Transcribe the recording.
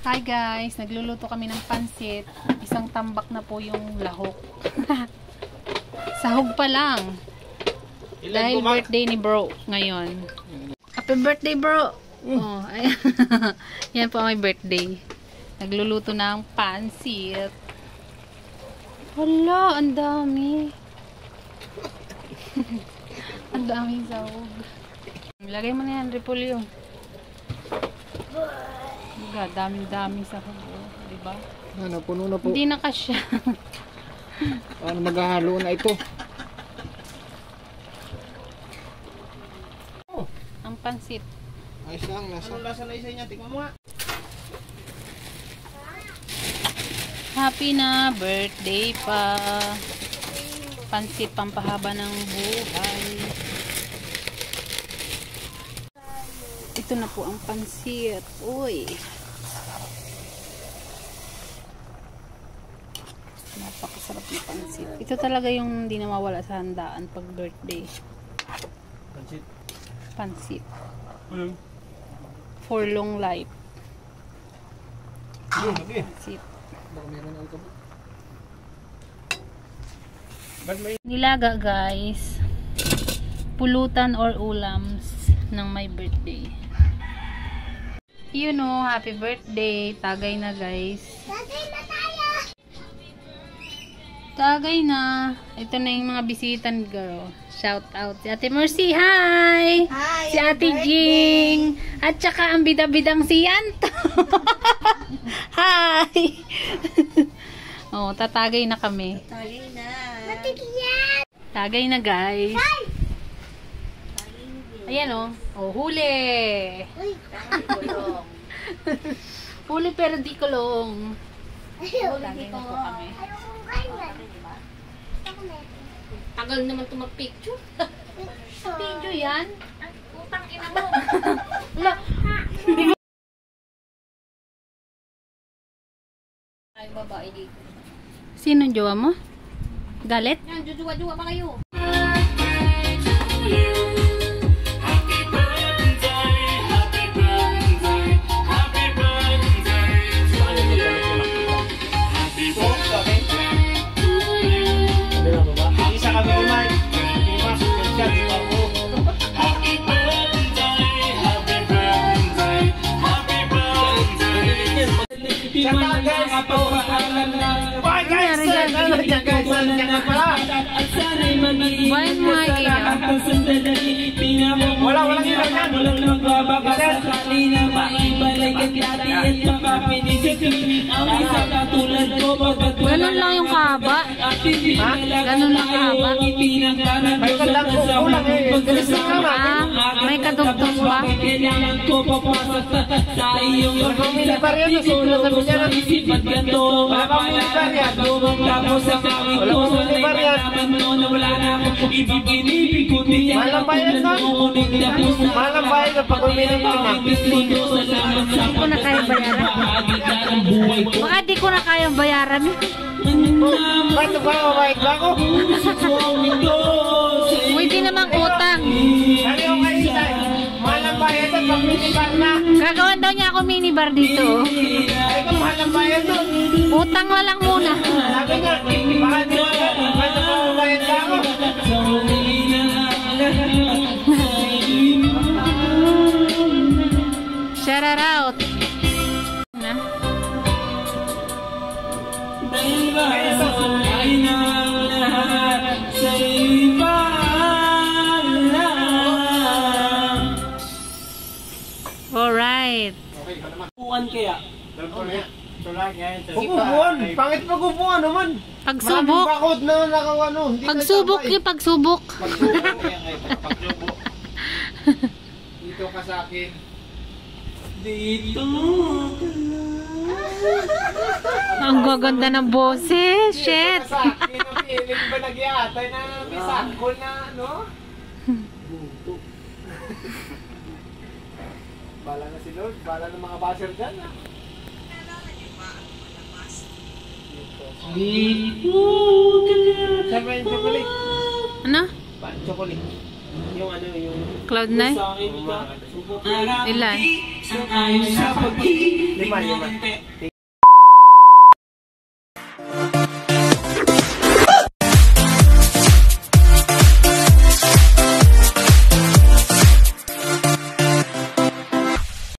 Hi guys, nagluluto kami ng pansit. Isang tambak na po yung lahok. Sahog pa lang. Dahil birthday ni bro ngayon. Happy birthday bro! Oh, ayan. Yan po ang my birthday. Nagluluto ng pansit. Hala, ang dami. Ang daming sahog. Lagay mo na yan, repolyo. Daming-daming sahog. Diba? Ano, puno na po. Hindi na kasya. Ano, maghahalo na ito. Ang pansit. Ayos lang, lasa. Anong lasa na isa niya? Tingnan mo nga. Happy na birthday pa. Pansit pampahaba ng buhay. Ito na po ang pansit. Uy. Napakasarap na pansit. Ito talaga yung hindi na mawala sa handaan pag birthday. Pansit. Pansit. For long life. Pansit. Baka meron na ito. Nilaga guys. Pulutan or ulams ng my birthday. You know, happy birthday. Tagay na guys. Tagay na tayo. Tagay na. Ito na yung mga bisitan girl. Shout out si Ate Mercy. Hi! Hi! Si Ate Jing. At saka ang bida-bidang si Yanto. Hi! Oh, tatagay na kami. Tagay na. Tagay na guys. Ayan o. Oh, huli. Huli pero di kulong. Tagay na po kami. Tagal naman ito mag-picture. Video yan. Utang ina mo. Wala. Ay, babae dito. Sino jowa mo? Galit? Yan, jujuwa-juwa pa kayo. Walang ilan Ganun lang yung kahaba. Ganun lang kahaba. May kadugtong pa. Malang bayan na pag uminom ko na. Hindi ko na kaya bayaran. Baka di ko na kaya bayaran. Bakit ba mabait ba ako? Pwede namang utang. Sabi ko kayo isa, malang bayan na pag minibar na. Gagawan daw niya ako minibar dito. Ay ko malang bayan na. Utang na lang muna. Sabi nga, baka di ba mabait ba ako? Shout out. Na? Alright. Upuan kaya? Upuan! Pangit pag-upuan naman! Pagsubok. Maraming bakod na nakawano. Pagsubok yung pagsubok. Pagsubok. Dito ka sa akin. Dito ka Ang gaganda ng boses. Shit. Dito ka sa akin. Ang feeling ba nag-iatay na may sakol na ano? Bunto. Bala na si Lord. Bala ng mga basher dyan ah. Dito ka na. Sabi yung chocolate. Ano? Chocolate. Yung ano yung... Cloud9? Ilan? Sang-ayon sa pag-ibig. Lima.